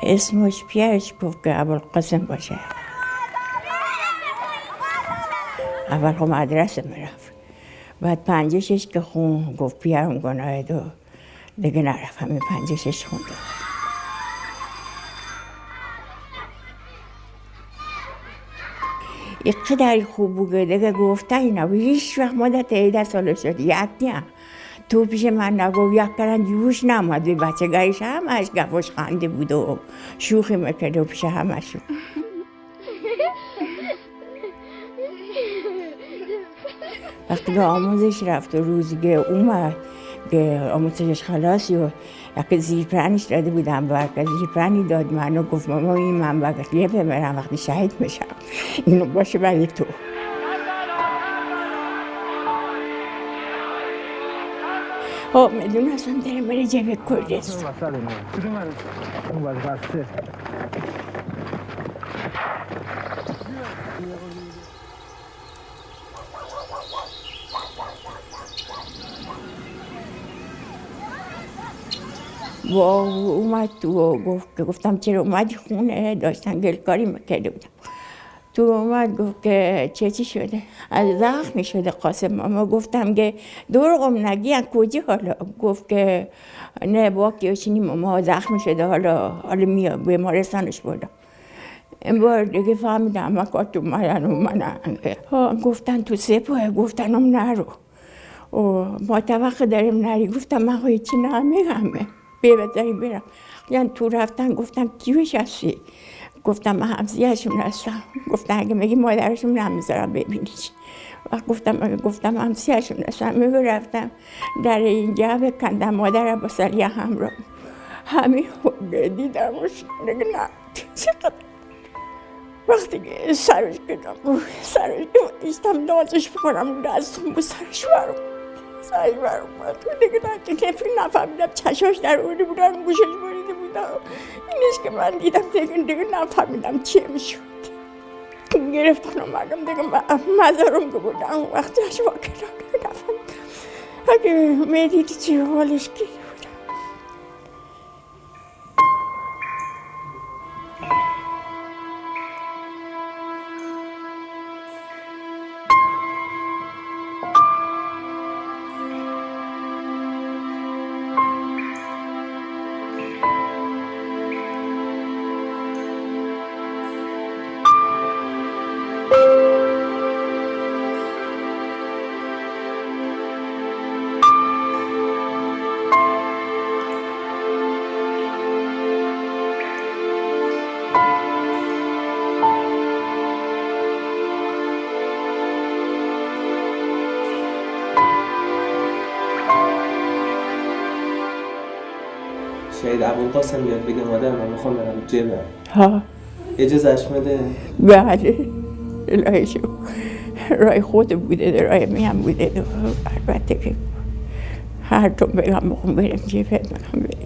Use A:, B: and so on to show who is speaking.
A: اسمش پیرش گفت که ابوالقاسم باشه. اول خب مدرسه میرفت، بعد 5-6 که خون گفت پیرم گناه دو دیگه نرفت، همین 5-6 خونده. اینقدر خوب بود دیگه گفته اینا هیچ وقت مدت 18 سال شد یک نه تو پیش من نگو یک کلن جوش نماد به بچگاهیش همش گفش خنده بود و شوخی میکرد و پیش همشون. وقتی که آموزش رفت و روزی که اومد که آموزشش خلاصی و یک زیرپرنیش داده بودم برکه زیرپرنی داد منو گفت ماما این من وقتی بمیرم وقتی شهید میشم اینو باشه برای تو. خب میدونستم داره میره جبه کردستان. و اومد تو و گفتم چرا اومدی خونه؟ داشتن گلکاری میکرده بودم. تو اومد گفت که چی شده؟ از زخمی شده قاسم. ماما گفتم که دروغم نگی کجا حالا؟ گفت که نه با کیوشینی ماما زخمی شده حالا میاد بیمارستانش بردم. این بار دیگه فهمیدم مکات اومدن و من گفتن تو سپاه گفتنم نرو و ما توقع داریم نری. گفتم من خواهی چی نمیگم بهتری برم. یعنی تو رفتن گفتم کیوش هستی؟ گفتم من همسیهشون هستم. گفتم اگه میگی مادرشون نمیذارم ببینیش. و گفتم همسیهشون هستم. میگو رفتم در اینجا بکندم مادر با سلیه همراه. همین دیدمش دیگه نه چقدر وقتی که سرش کردم سرش ایستم نازش بکنم دستم با سرش برم سرش برم تو دیگه نه نفری نفهمیدم چشاش در اونی بودن گوشش بریده بودم. اینش که من دیدم دیگه نفهمیدم چیه میشود. گرفتن اومدم دیگه مزارم که بودم وقتی اشوا کردم دیگه نفهمیدم. اگه میدیدی چی حالش که
B: شهید ابوالقاسم بیاد بگه مادر من میخوام برم جبه
A: ها
B: اجازهش بده؟
A: بله الهی شو رای خود بوده رای میم بوده. البته که هر طور بگم بخون بریم جبه بگم بریم.